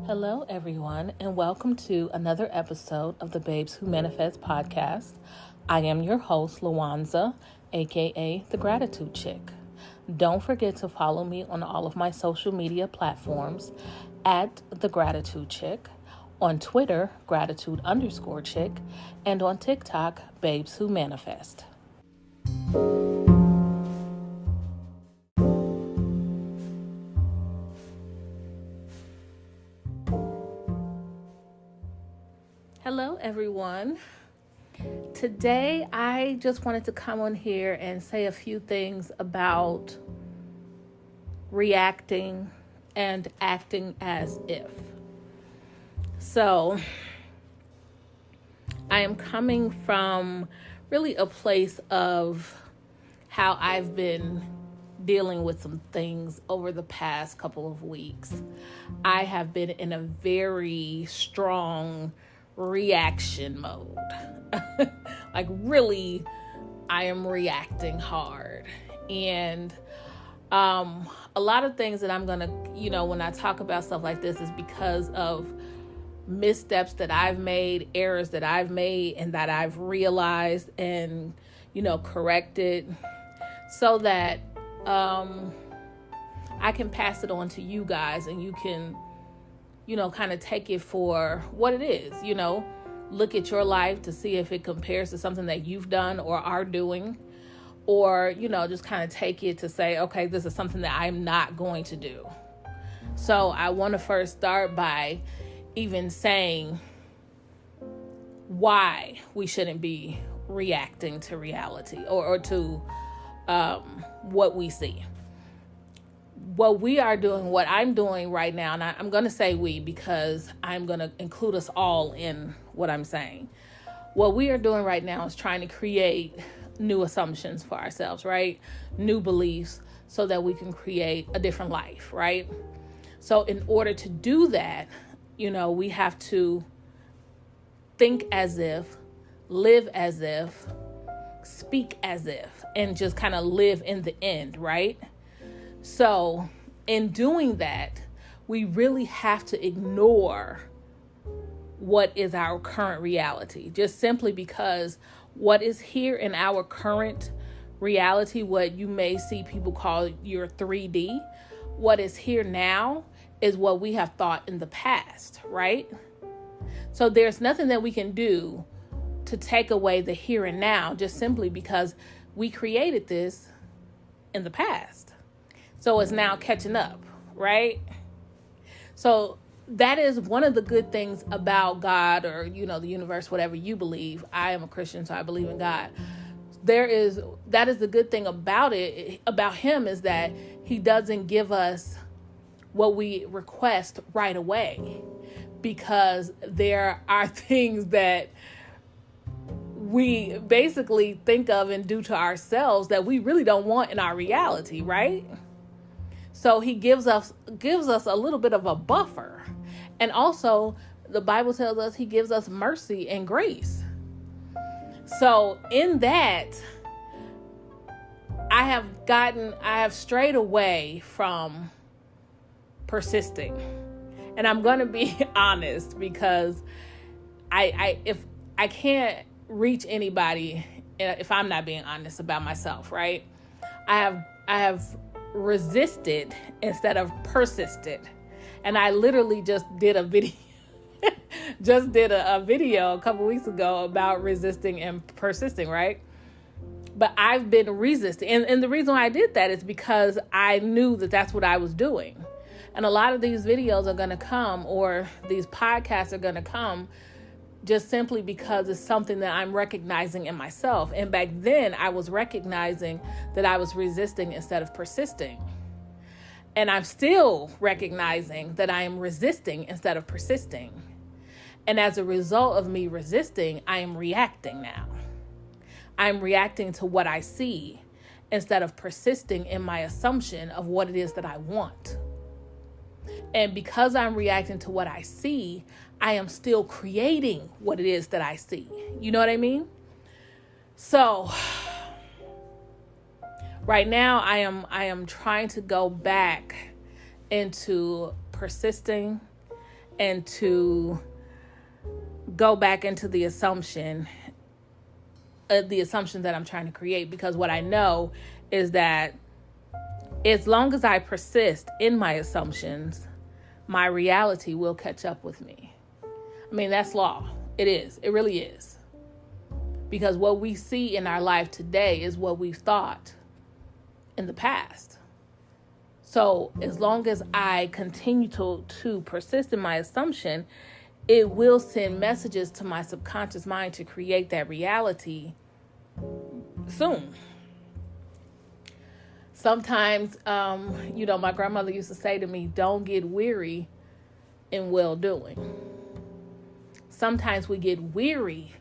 Hello, everyone, and welcome to another episode of the Babes Who Manifest podcast. I am your host, 𝗦𝗢𝗖𝗜𝗔𝗟, aka the Gratitude Chick. Don't forget to follow me on all of my social media platforms at the Gratitude Chick, on Twitter, Gratitude_Chick, and on TikTok, Babes Who Manifest. Hello, everyone. Today, I just wanted to come on here and say a few things about reacting and acting as if. So, I am coming from really a place of how I've been dealing with some things over the past couple of weeks. I have been in a very strong reaction mode. Like really, I am reacting hard. And a lot of things that I'm going to, when I talk about stuff like this is because of missteps that I've made, errors that I've made, and that I've realized and, corrected so that I can pass it on to you guys and you can kind of take it for what it is, look at your life to see if it compares to something that you've done or are doing, or, just kind of take it to say, okay, this is something that I'm not going to do. So I want to first start by even saying why we shouldn't be reacting to reality or to what we see. What we are doing, what I'm doing right now, and I'm going to say we because I'm going to include us all in what I'm saying. What we are doing right now is trying to create new assumptions for ourselves, right? New beliefs so that we can create a different life, right? So in order to do that, we have to think as if, live as if, speak as if, and just kind of live in the end, right? So in doing that, we really have to ignore what is our current reality, just simply because what is here in our current reality, what you may see people call your 3D, what is here now is what we have thought in the past, right? So there's nothing that we can do to take away the here and now just simply because we created this in the past. So it's now catching up, right? So that is one of the good things about God or, the universe, whatever you believe. I am a Christian, so I believe in God. That is the good thing about him is that he doesn't give us what we request right away, because there are things that we basically think of and do to ourselves that we really don't want in our reality, right? So he gives us a little bit of a buffer. And also the Bible tells us he gives us mercy and grace. So in that, I have strayed away from persisting. And I'm going to be honest, because if I can't reach anybody if I'm not being honest about myself, right? I have resisted instead of persisted. And I literally just did a video a couple weeks ago about resisting and persisting, right? But I've been resisting. And the reason why I did that is because I knew that that's what I was doing. And a lot of these videos are going to come, or these podcasts are going to come, just simply because it's something that I'm recognizing in myself. And back then I was recognizing that I was resisting instead of persisting. And I'm still recognizing that I am resisting instead of persisting. And as a result of me resisting, I am reacting now. I'm reacting to what I see instead of persisting in my assumption of what it is that I want. And because I'm reacting to what I see, I am still creating what it is that I see. You know what I mean? So right now I am trying to go back into persisting and to go back into the assumptions that I'm trying to create. Because what I know is that as long as I persist in my assumptions, my reality will catch up with me. I mean, that's law. It is. It really is. Because what we see in our life today is what we've thought in the past. So as long as I continue to persist in my assumption, it will send messages to my subconscious mind to create that reality soon. Sometimes, my grandmother used to say to me, don't get weary in well-doing. Sometimes we get weary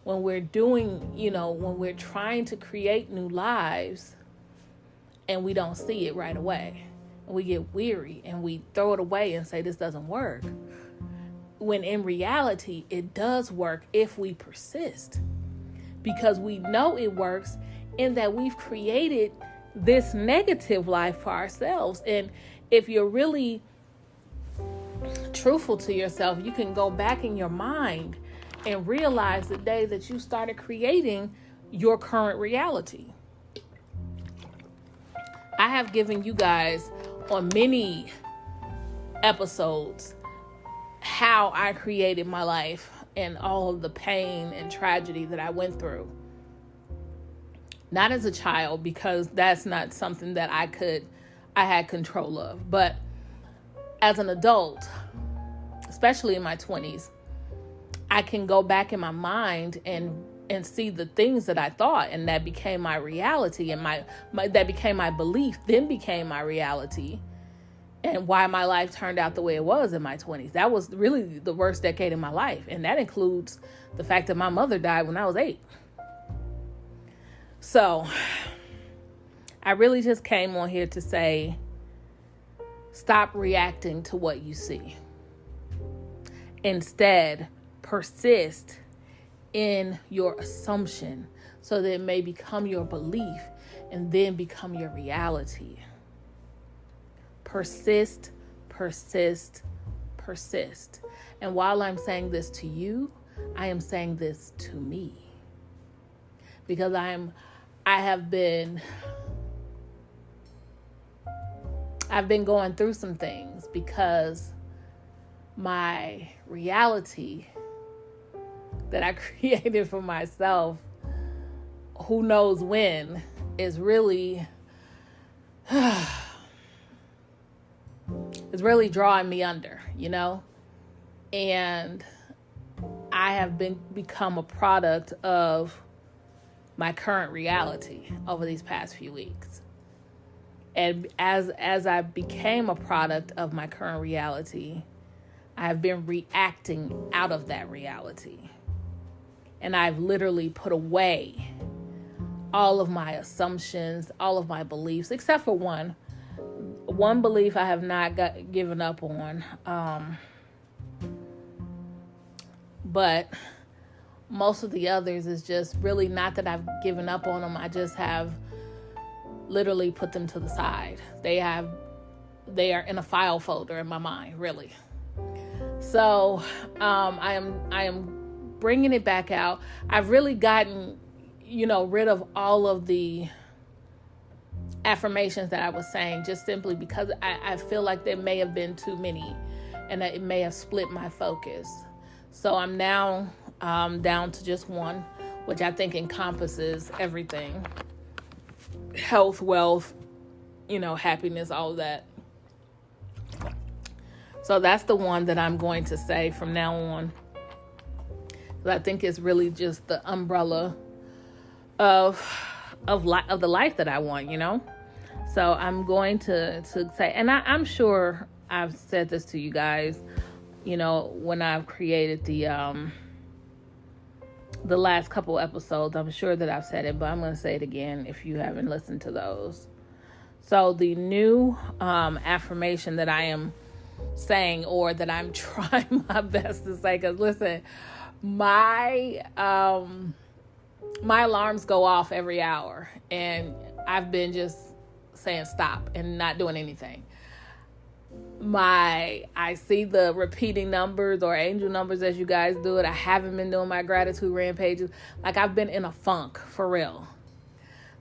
when we're doing, when we're trying to create new lives and we don't see it right away. And we get weary and we throw it away and say, this doesn't work. When in reality, it does work if we persist. Because we know it works in that we've created this negative life for ourselves. And if you're really truthful to yourself, you can go back in your mind and realize the day that you started creating your current reality. I have given you guys on many episodes how I created my life and all of the pain and tragedy that I went through. Not as a child, because that's not something that I had control of. But as an adult, especially in my 20s, I can go back in my mind and see the things that I thought, and that became my reality, and that became my belief, then became my reality, and why my life turned out the way it was in my 20s. That was really the worst decade in my life, and that includes the fact that my mother died when I was 8. So I really just came on here to say, stop reacting to what you see. Instead, persist in your assumption so that it may become your belief and then become your reality. Persist, persist, persist. And while I'm saying this to you, I am saying this to me. Because I've been going through some things, because my reality that I created for myself, who knows when, is really drawing me under, and I have become a product of my current reality over these past few weeks. And as I became a product of my current reality, I've been reacting out of that reality. And I've literally put away all of my assumptions, all of my beliefs, except for one. One belief I have not given up on. But most of the others is just really not that I've given up on them. I just have literally put them to the side. They are in a file folder in my mind, really. So I am bringing it back out. I've really gotten, rid of all of the affirmations that I was saying, just simply because I feel like there may have been too many, and that it may have split my focus. So I'm now down to just one, which I think encompasses everything: health, wealth, happiness, all of that. So that's the one that I'm going to say from now on. I think it's really just the umbrella of the life that I want, So I'm going to say, and I'm sure I've said this to you guys, when I've created the last couple episodes. I'm sure that I've said it, but I'm going to say it again if you haven't listened to those. So the new affirmation that I am saying, or that I'm trying my best to say, because listen, my alarms go off every hour, and I've been just saying stop and not doing anything. I see the repeating numbers or angel numbers as you guys do it. I haven't been doing my gratitude rampages. Like, I've been in a funk for real.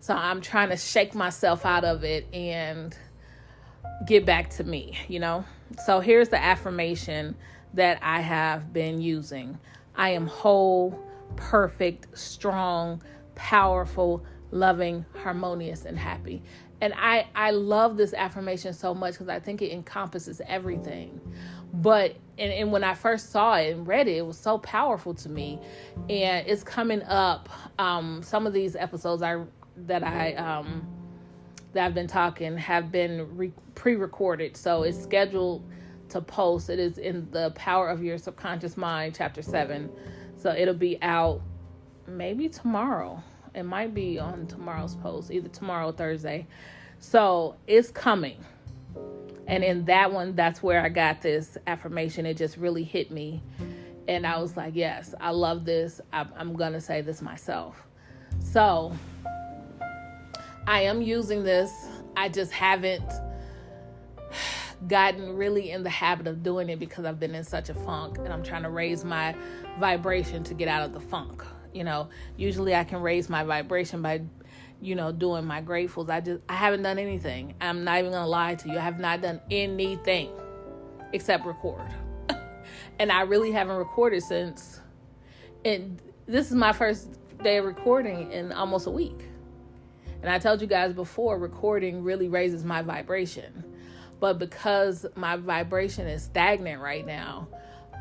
So I'm trying to shake myself out of it and get back to me, So here's the affirmation that I have been using. I am whole, perfect, strong, powerful, loving, harmonious, and happy. And I love this affirmation so much because I think it encompasses everything. But and when I first saw it and read it, it was so powerful to me. And it's coming up. Some of these episodes that I've been talking have been pre-recorded. So it's scheduled to post. It is in the Power of Your Subconscious Mind, Chapter 7. So it'll be out maybe tomorrow. It might be on tomorrow's post, either tomorrow or Thursday. So it's coming. And in that one, that's where I got this affirmation. It just really hit me. And I was like, yes, I love this. I'm going to say this myself. So I am using this. I just haven't gotten really in the habit of doing it because I've been in such a funk. And I'm trying to raise my vibration to get out of the funk. Usually I can raise my vibration by, doing my gratefuls. I haven't done anything. I'm not even going to lie to you. I have not done anything except record. And I really haven't recorded and this is my first day of recording in almost a week. And I told you guys before, recording really raises my vibration. But because my vibration is stagnant right now,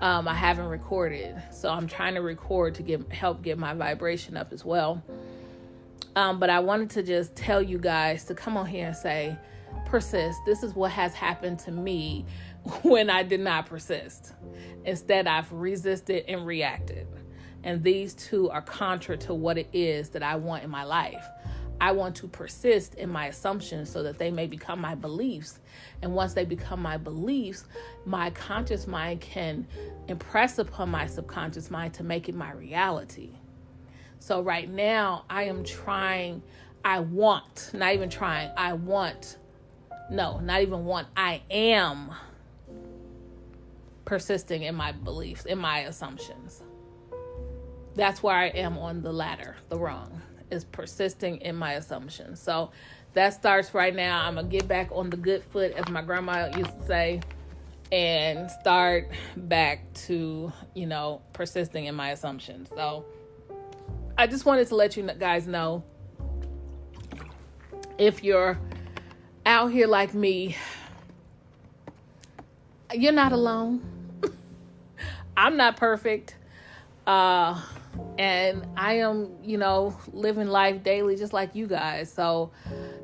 I haven't recorded. So I'm trying to record to help get my vibration up as well. But I wanted to just tell you guys to come on here and say, persist. This is what has happened to me when I did not persist. Instead, I've resisted and reacted. And these two are contra to what it is that I want in my life. I want to persist in my assumptions so that they may become my beliefs. And once they become my beliefs, my conscious mind can impress upon my subconscious mind to make it my reality. So right now I am I am persisting in my beliefs, in my assumptions. That's where I am on the ladder, the rung. Is persisting in my assumptions. So that starts right now. I'm going to get back on the good foot, as my grandma used to say, and start back to, persisting in my assumptions. So I just wanted to let you guys know, if you're out here like me, you're not alone. I'm not perfect. And I am, living life daily just like you guys. So,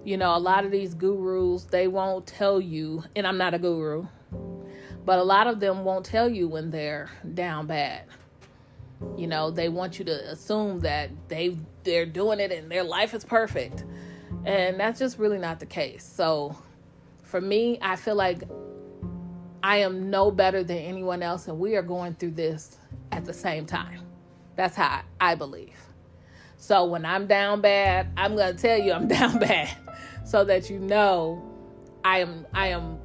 a lot of these gurus, they won't tell you, and I'm not a guru, but a lot of them won't tell you when they're down bad. They want you to assume that they're doing it and their life is perfect. And that's just really not the case. So for me, I feel like I am no better than anyone else, and we are going through this at the same time. That's how I believe. So when I'm down bad, I'm going to tell you I'm down bad so that I am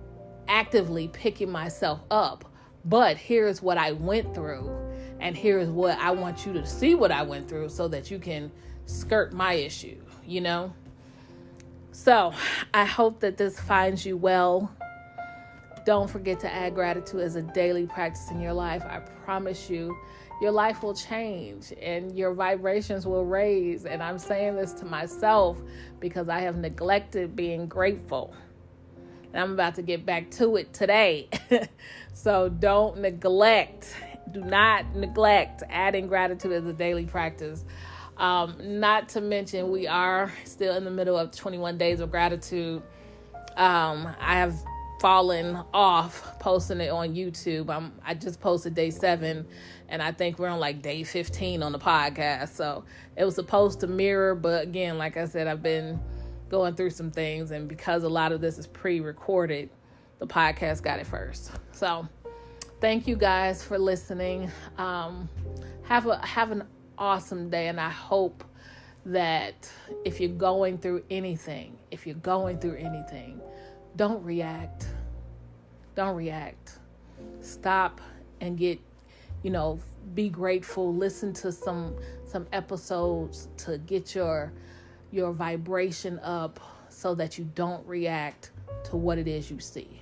actively picking myself up. But here's what I went through, and here's what I want you to see what I went through so that you can skirt my issue, So I hope that this finds you well. Don't forget to add gratitude as a daily practice in your life. I promise you, your life will change and your vibrations will raise. And I'm saying this to myself because I have neglected being grateful. And I'm about to get back to it today. So do not neglect adding gratitude as a daily practice. Not to mention, we are still in the middle of 21 days of gratitude. I have fallen off posting it on YouTube. I just posted day 7, and I think we're on like day 15 on the podcast. So it was supposed to mirror, but again, like I said, I've been going through some things, and because a lot of this is pre-recorded, the podcast got it first. So thank you guys for listening. Have an awesome day, and I hope that if you're going through anything, don't react. Don't react. Stop and be grateful. Listen to some episodes to get your vibration up so that you don't react to what it is you see.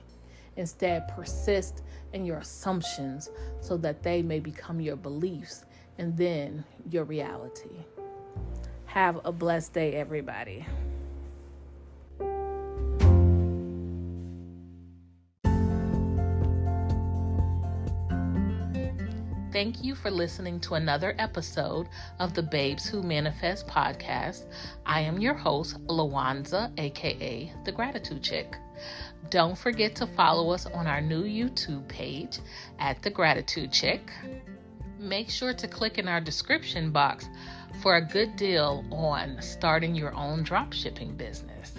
Instead, persist in your assumptions so that they may become your beliefs and then your reality. Have a blessed day, everybody. Thank you for listening to another episode of the Babes Who Manifest podcast. I am your host, 𝗦𝗢𝗖𝗜𝗔𝗟, aka The Gratitude Chick. Don't forget to follow us on our new YouTube page at The Gratitude Chick. Make sure to click in our description box for a good deal on starting your own dropshipping business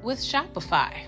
with Shopify.